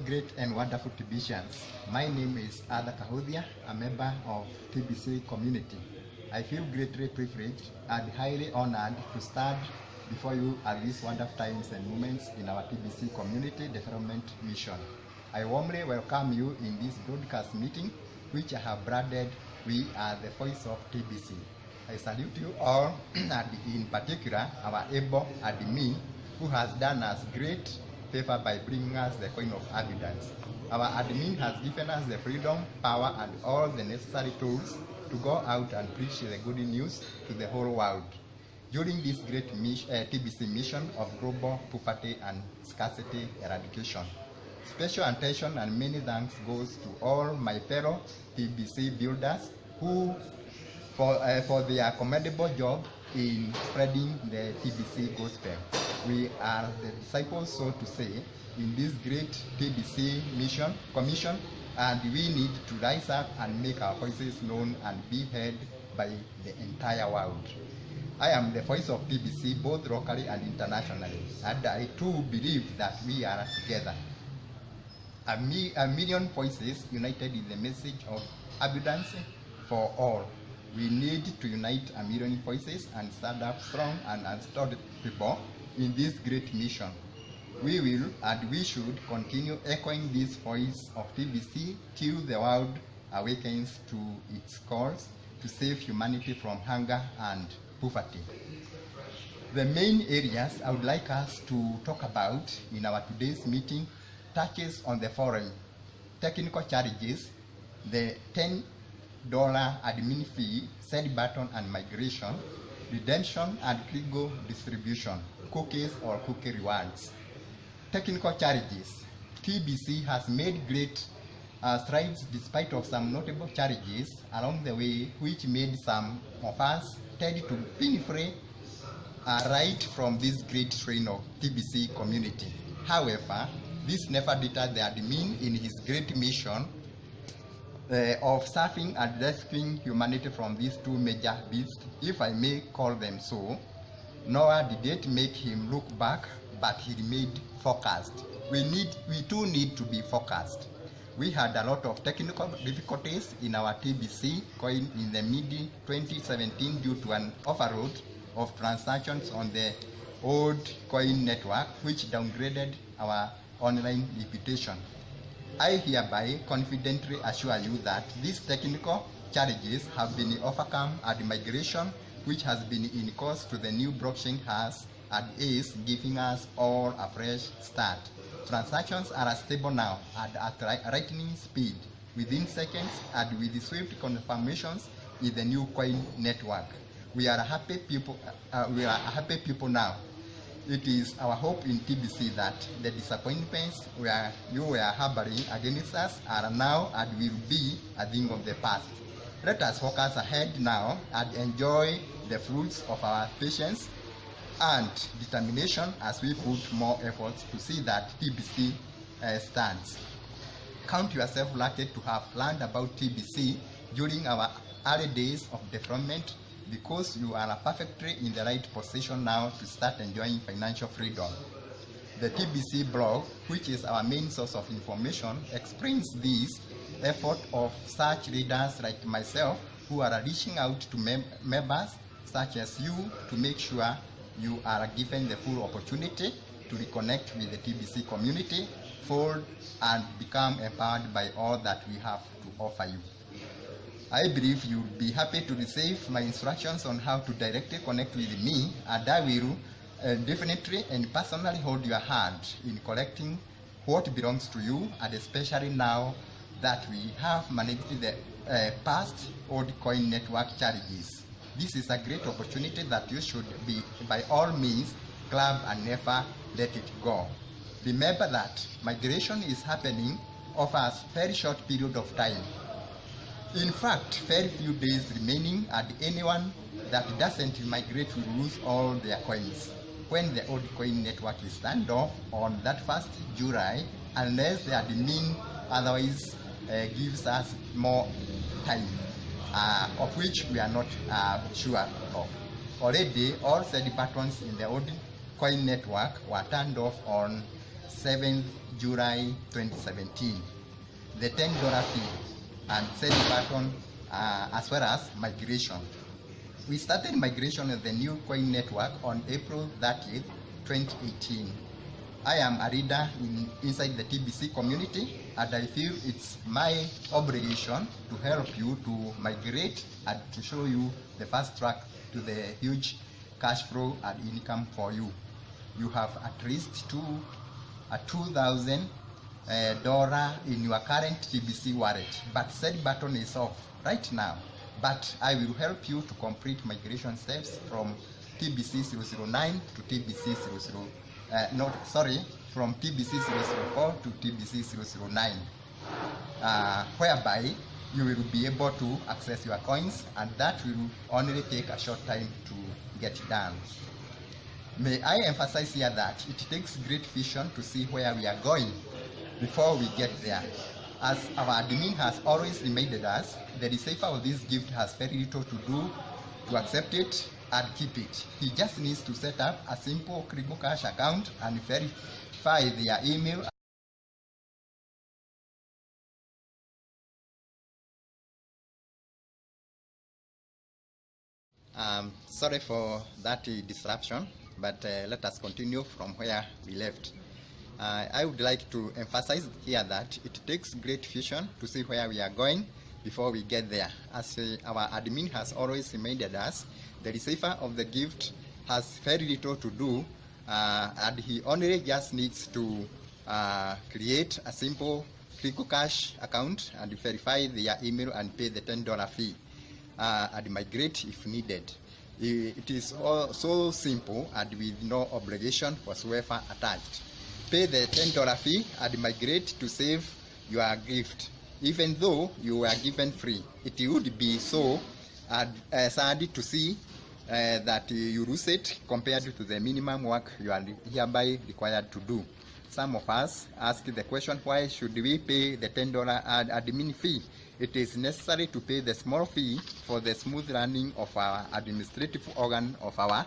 great and wonderful TBCians. My name is Kahuthia, a member of TBC community. I feel greatly privileged and highly honored to stand before you at these wonderful times and moments in our TBC community development mission. I warmly welcome you in this broadcast meeting, which I have branded "We are the voice of TBC." I salute you all, and in particular our able admin, who has done us great favor by bringing us the coin of evidence. Our admin has given us the freedom, power, and all the necessary tools to go out and preach the good news to the whole world during this great TBC mission of global poverty and scarcity eradication. Special attention and many thanks goes to all my fellow TBC builders who for their commendable job in spreading the TBC gospel. We are the disciples, so to say, in this great TBC commission, and we need to rise up and make our voices known and be heard by the entire world. I am the voice of TBC both locally and internationally, and I too believe that we are together. A million voices united in the message of abundance for all. We need to unite a million voices and stand up strong and unstoppable in this great mission. We will and we should continue echoing this voice of TBC till the world awakens to its calls to save humanity from hunger and poverty. The main areas I would like us to talk about in our today's meeting touches on the following: technical challenges, the $10 admin fee, send button and migration, redemption and legal distribution, cookies or cookie rewards. Technical challenges. TBC has made great strides despite of some notable challenges along the way, which made some of us tend to painfully right from this great train of TBC community. However, this never deterred the admin in his great mission of serving and rescuing humanity from these two major beasts, if I may call them so. Nor did it make him look back, but he remained focused. We too need to be focused. We had a lot of technical difficulties in our TBC coin in the mid-2017 due to an overload of transactions on the old coin network, which downgraded our online reputation. I hereby confidently assure you that these technical challenges have been overcome, and migration, which has been in course to the new blockchain, has and is giving us all a fresh start. Transactions are stable now and at lightning speed, within seconds and with swift confirmations in the new coin network. We are happy people now. It is our hope in TBC that the disappointments you were harboring against us are now and will be a thing of the past. Let us focus ahead now and enjoy the fruits of our patience and determination as we put more efforts to see that TBC stands. Count yourself lucky to have learned about TBC during our early days of development, because you are perfectly in the right position now to start enjoying financial freedom. The TBC blog, which is our main source of information, explains this effort of such leaders like myself who are reaching out to members such as you to make sure you are given the full opportunity to reconnect with the TBC community, fold and become empowered by all that we have to offer you. I believe you'll be happy to receive my instructions on how to directly connect with me, and I will definitely and personally hold your hand in collecting what belongs to you, and especially now that we have managed the past old coin network challenges. This is a great opportunity that you should be, by all means, grab and never let it go. Remember that migration is happening over a very short period of time. In fact, very few days remaining, and anyone that doesn't migrate will lose all their coins when the old coin network is turned off on that 1st July, unless the admin otherwise gives us more time, of which we are not sure of. Already, all said buttons in the old coin network were turned off on 7th July 2017. The $10 fee and send button as well as migration. We started migration of the new coin network on April 30th, 2018. I am a leader inside the TBC community, and I feel it's my obligation to help you to migrate and to show you the fast track to the huge cash flow and income for you. You have at least $2,000 in your current TBC wallet, but send button is off right now. But I will help you to complete migration steps from TBC 009 to TBC 00, from TBC 004 to TBC 009, whereby you will be able to access your coins, and that will only take a short time to get done. May I emphasize here that it takes great vision to see where we are going before we get there. As our admin has always reminded us, the receiver of this gift has very little to do to accept it and keep it. He just needs to set up a simple Krigo Cash account and verify their email. Sorry for that disruption, but let us continue from where we left. I would like to emphasize here that it takes great vision to see where we are going before we get there. As our admin has always reminded us, the receiver of the gift has very little to do, and he only just needs to create a simple Krigo Cash account and verify their email and pay the $10 fee and migrate if needed. It is all so simple and with no obligation whatsoever attached. Pay the $10 fee and migrate to save your gift. Even though you were given free, it would be so sad to see that you lose it compared to the minimum work you are hereby required to do. Some of us ask the question, why should we pay the $10 admin fee? It is necessary to pay the small fee for the smooth running of our administrative organ of our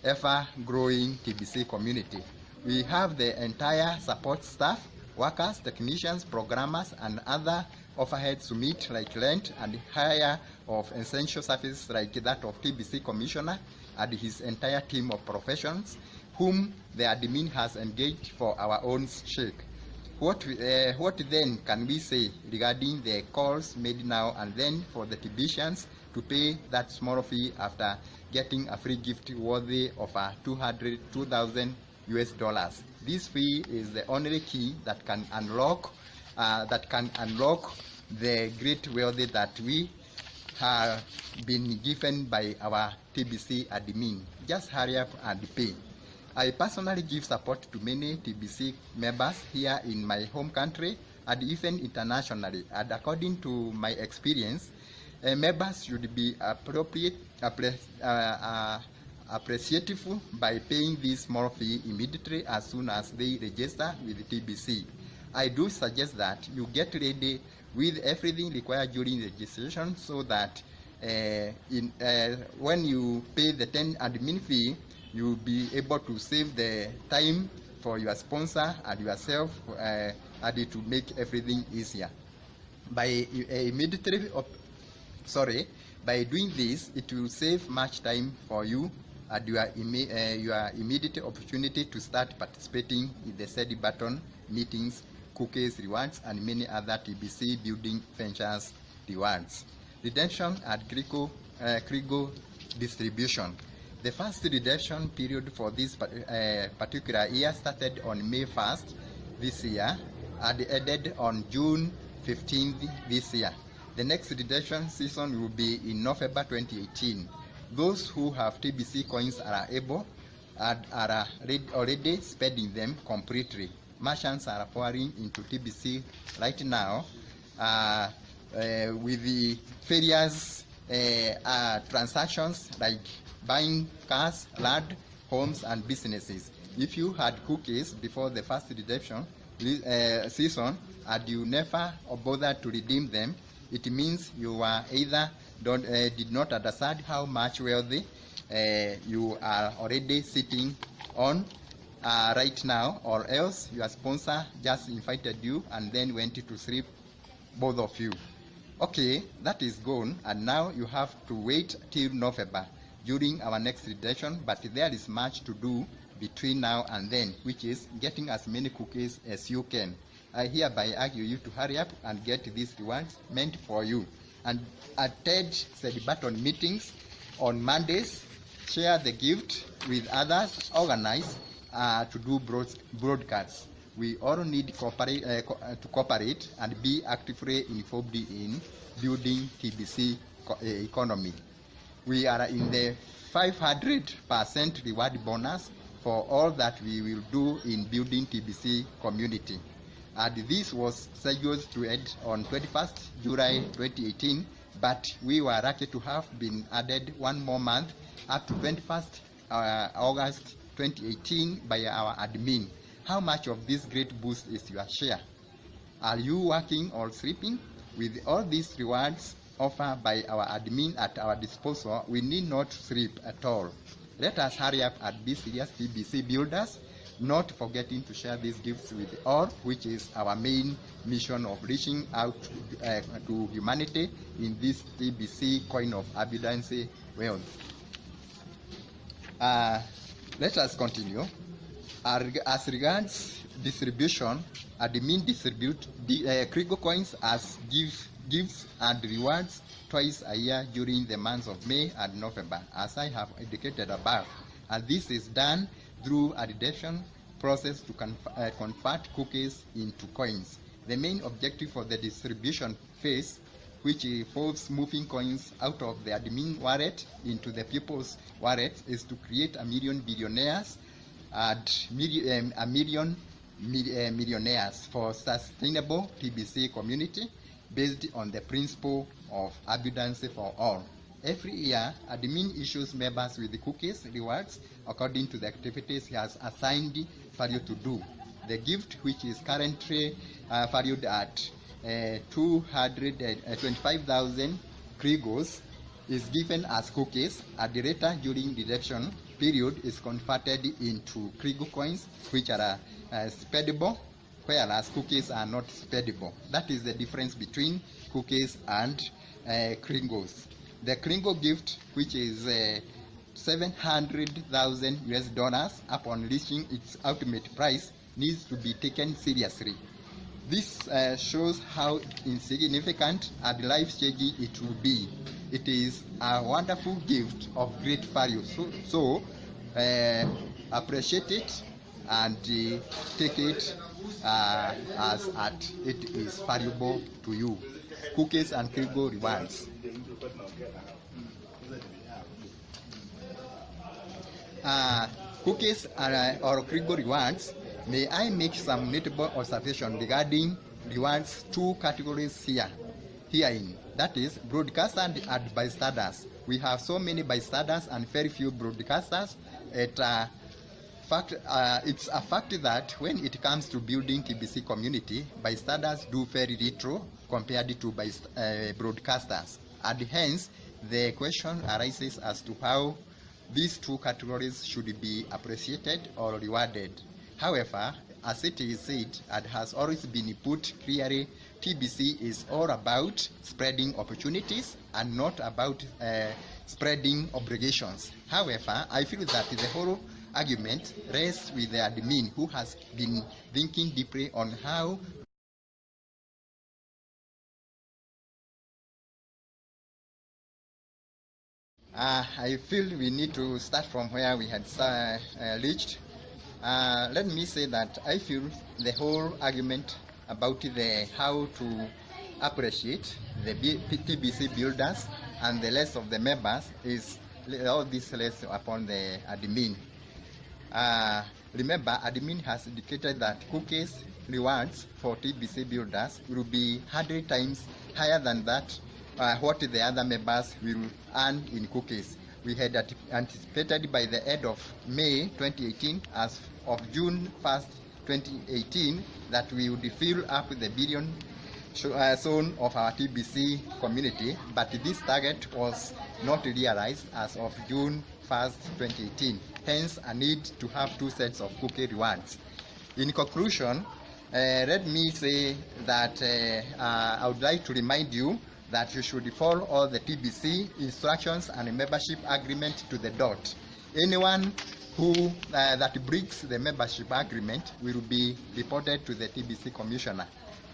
ever-growing TBC community. We have the entire support staff, workers, technicians, programmers, and other overheads to meet, like rent and hire of essential services like that of TBC Commissioner and his entire team of professionals, whom the admin has engaged for our own sake. What then can we say regarding the calls made now and then for the TBCians to pay that small fee after getting a free gift worthy of $2,000 US? This fee is the only key that can unlock the great wealth that we have been given by our TBC admin. Just hurry up and pay. I personally give support to many TBC members here in my home country and even internationally. And according to my experience, members should be appreciative by paying this small fee immediately as soon as they register with TBC. I do suggest that you get ready with everything required during registration so that when you pay the 10 admin fee, you'll be able to save the time for your sponsor and yourself and to make everything easier. By doing this, it will save much time for you and your immediate opportunity to start participating in the SEDI button meetings, cookies, rewards, and many other TBC building ventures rewards. Redemption at Krigo distribution. The first redemption period for this particular year started on May 1st this year and ended on June 15th this year. The next redemption season will be in November 2018. Those who have TBC coins are able and are already spending them completely. Merchants are pouring into TBC right now with the various transactions like buying cars, land, homes, and businesses. If you had cookies before the first redemption season and you never bothered to redeem them, it means you were either did not understand how much wealthy you are already sitting on, right now, or else your sponsor just invited you and then went to sleep, both of you. Okay, that is gone, and now you have to wait till November during our next redemption, but there is much to do between now and then, which is getting as many cookies as you can. I hereby urge you to hurry up and get these rewards meant for you, and attend celebratory meetings on Mondays, share the gift with others, organize to do broadcasts. We all need to cooperate and be actively involved in building TBC economy. We are in the 500% reward bonus for all that we will do in building TBC community. And this was scheduled to end on 21st July 2018, but we were lucky to have been added one more month up to 21st August 2018 by our admin. How much of this great boost is your share? Are you working or sleeping? With all these rewards offered by our admin at our disposal, we need not sleep at all. Let us hurry up and be serious TBC builders, not forgetting to share these gifts with all, which is our main mission of reaching out to humanity in this TBC coin of abundance wealth. Let us continue. As regards distribution, admin distribute Krigo coins as gifts and rewards twice a year during the months of May and November, as I have indicated above. And this is done through a redemption process to convert cookies into coins. The main objective for the distribution phase, which involves moving coins out of the admin wallet into the people's wallet, is to create a million billionaires and a million millionaires for sustainable TBC community based on the principle of abundance for all. Every year, admin issues members with the cookies rewards according to the activities he has assigned value to do. The gift, which is currently valued at 225,000 Krigos, is given as cookies, and later during the redemption period is converted into Krigo coins, which are spendable, whereas cookies are not spendable. That is the difference between cookies and Krigos. The Krigo gift, which is 700,000 US dollars upon reaching its ultimate price, needs to be taken seriously. This shows how insignificant and life-changing it will be. It is a wonderful gift of great value. So appreciate it and take it as it is valuable to you. Cookies and Krigo rewards. Cookies or Krigo rewards. May I make some notable observation regarding rewards? Two categories herein. That is broadcasters and bystanders. We have so many bystanders and very few broadcasters. It's a fact that when it comes to building TBC community, bystanders do very little compared to broadcasters. And hence, the question arises as to how these two categories should be appreciated or rewarded. However, as it is said and has always been put clearly, TBC is all about spreading opportunities and not about spreading obligations. However, I feel that the whole argument rests with the admin, who has been thinking deeply on how I feel we need to start from where we had reached. Let me say that I feel the whole argument about how to appreciate the TBC builders and the rest of the members is all this rests upon the admin. Remember, admin has indicated that cookies rewards for TBC builders will be 100 times higher than that what the other members will earn in cookies. We had anticipated by the end of May 2018, as of June 1st, 2018, that we would fill up the billion zone of our TBC community, but this target was not realized as of June 1st, 2018. Hence, a need to have 2 sets of cookie rewards. In conclusion, let me say that I would like to remind you that you should follow all the TBC instructions and membership agreement to the dot. Anyone who that breaks the membership agreement will be reported to the TBC commissioner.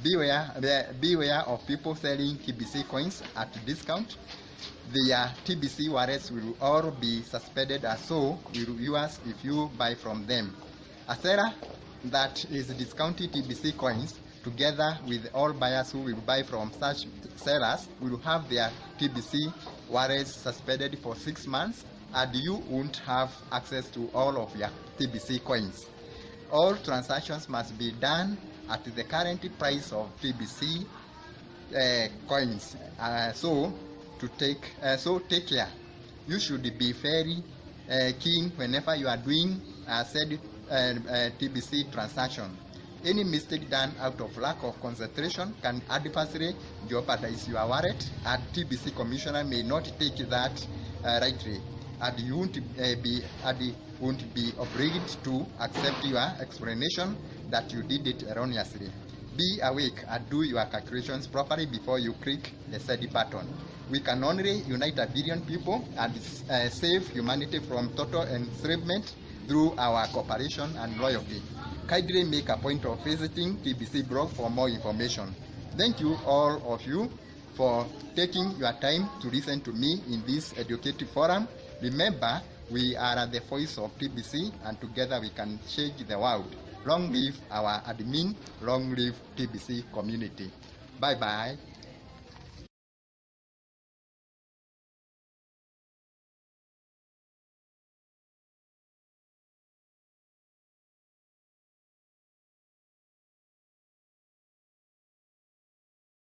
Beware of people selling TBC coins at discount. Their TBC wallets will all be suspended, as so will yours if you buy from them. A seller that is discounting TBC coins, together with all buyers who will buy from such sellers, will have their TBC wallets suspended for 6 months, and you won't have access to all of your TBC coins. All transactions must be done at the current price of TBC coins. So take care. You should be very keen whenever you are doing said TBC transaction. Any mistake done out of lack of concentration can adversely jeopardize your wallet, and TBC commissioner may not take that rightly, and you won't be obliged to accept your explanation that you did it erroneously. Be awake and do your calculations properly before you click the said button. We can only unite 1 billion people and save humanity from total enslavement through our cooperation and loyalty. Kindly make a point of visiting TBC blog for more information. Thank you all of you for taking your time to listen to me in this educative forum. Remember, we are the voice of TBC, and together we can change the world. Long live our admin, long live TBC community. Bye-bye.